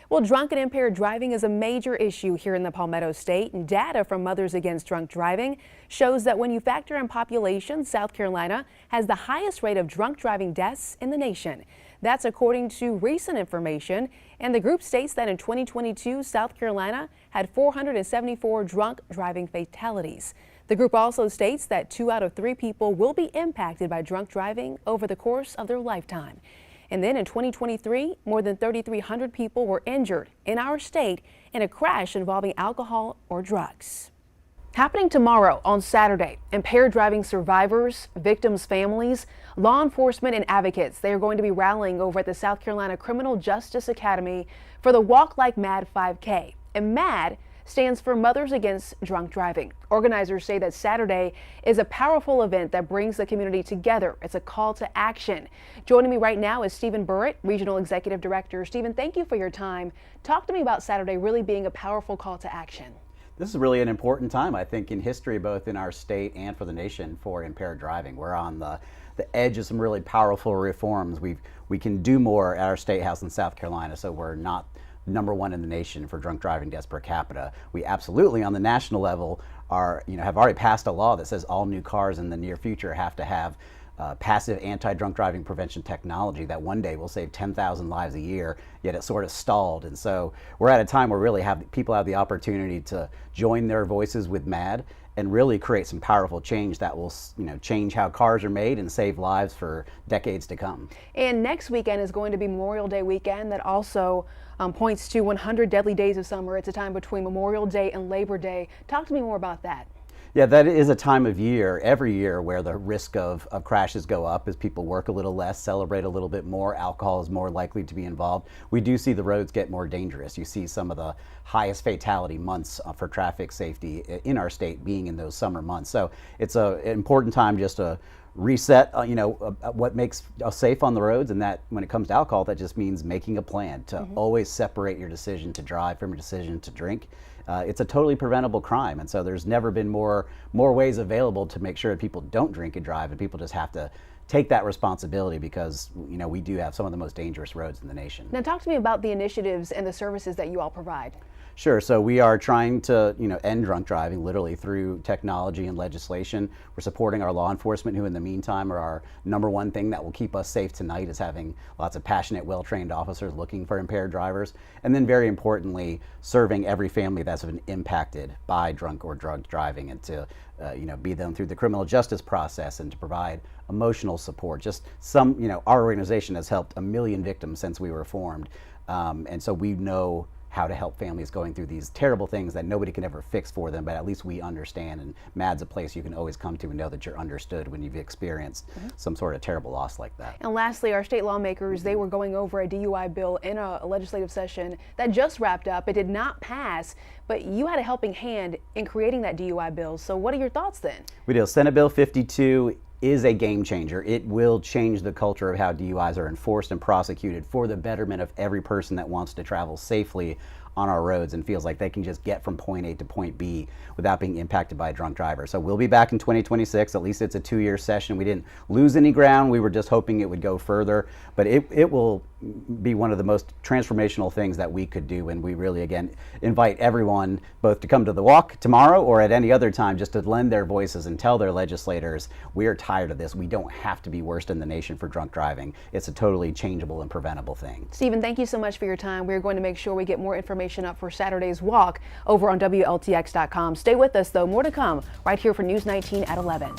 Well, drunk and impaired driving is a major issue here in the Palmetto State, and data from Mothers Against Drunk Driving shows that when you factor in population, South Carolina has the highest rate of drunk driving deaths in the nation. That's according to recent information, and the group states that in 2022, South Carolina had 474 drunk driving fatalities. The group also states that 2 out of 3 people will be impacted by drunk driving over the course of their lifetime. And then in 2023, more than 3,300 people were injured in our state in a crash involving alcohol or drugs. Happening tomorrow on Saturday, impaired driving survivors, victims' families, law enforcement and advocates, they are going to be rallying over at the South Carolina Criminal Justice Academy for the Walk Like MADD 5K. And MADD stands for Mothers Against Drunk Driving. Organizers say that Saturday is a powerful event that brings the community together. It's a call to action. Joining me right now is Stephen Burritt, Regional Executive Director. Stephen, thank you for your time. Talk to me about Saturday really being a powerful call to action. This is really an important time, I think, in history, both in our state and for the nation, for impaired driving. We're on the edge of some really powerful reforms. We can do more at our state house in South Carolina, so we're not #1 in the nation for drunk driving deaths per capita. We absolutely, on the national level, have already passed a law that says all new cars in the near future have to have passive anti-drunk driving prevention technology that one day will save 10,000 lives a year, yet it sort of stalled. And so we're at a time where really people have the opportunity to join their voices with MADD and really create some powerful change that will, change how cars are made and save lives for decades to come. And next weekend is going to be Memorial Day weekend that also points to 100 deadly days of summer. It's a time between Memorial Day and Labor Day. Talk to me more about that. Yeah, that is a time of year, every year, where the risk of crashes go up as people work a little less, celebrate a little bit more, alcohol is more likely to be involved. We do see the roads get more dangerous. You see some of the highest fatality months for traffic safety in our state being in those summer months. So it's an important time just to reset, what makes us safe on the roads, and that when it comes to alcohol, that just means making a plan to always separate your decision to drive from your decision to drink. It's a totally preventable crime, and so there's never been more ways available to make sure that people don't drink and drive, and people just have to take that responsibility because we do have some of the most dangerous roads in the nation. Now talk to me about the initiatives and the services that you all provide. Sure. So we are trying to, end drunk driving literally through technology and legislation. We're supporting our law enforcement, who in the meantime are our #1 thing that will keep us safe tonight, is having lots of passionate, well-trained officers looking for impaired drivers. And then very importantly, serving every family that's been impacted by drunk or drugged driving, and to, be them through the criminal justice process and to provide emotional support. Just our organization has helped 1 million victims since we were formed. And so we know how to help families going through these terrible things that nobody can ever fix for them, but at least we understand, and MADD's a place you can always come to and know that you're understood when you've experienced some sort of terrible loss like that. And lastly, our state lawmakers, they were going over a DUI bill in a legislative session that just wrapped up. It did not pass, but you had a helping hand in creating that DUI bill. So what are your thoughts then? We do. Senate Bill 52 is a game changer. It will change the culture of how DUIs are enforced and prosecuted for the betterment of every person that wants to travel safely on our roads and feels like they can just get from point A to point B without being impacted by a drunk driver. So we'll be back in 2026. At least it's a 2-year session. We didn't lose any ground. We were just hoping it would go further, but it will be one of the most transformational things that we could do. And we really, again, invite everyone both to come to the walk tomorrow or at any other time just to lend their voices and tell their legislators, we are tired of this. We don't have to be worst in the nation for drunk driving. It's a totally changeable and preventable thing. Stephen, thank you so much for your time. We're going to make sure we get more information up for Saturday's walk over on WLTX.com. Stay with us, though. More to come right here for News 19 at 11.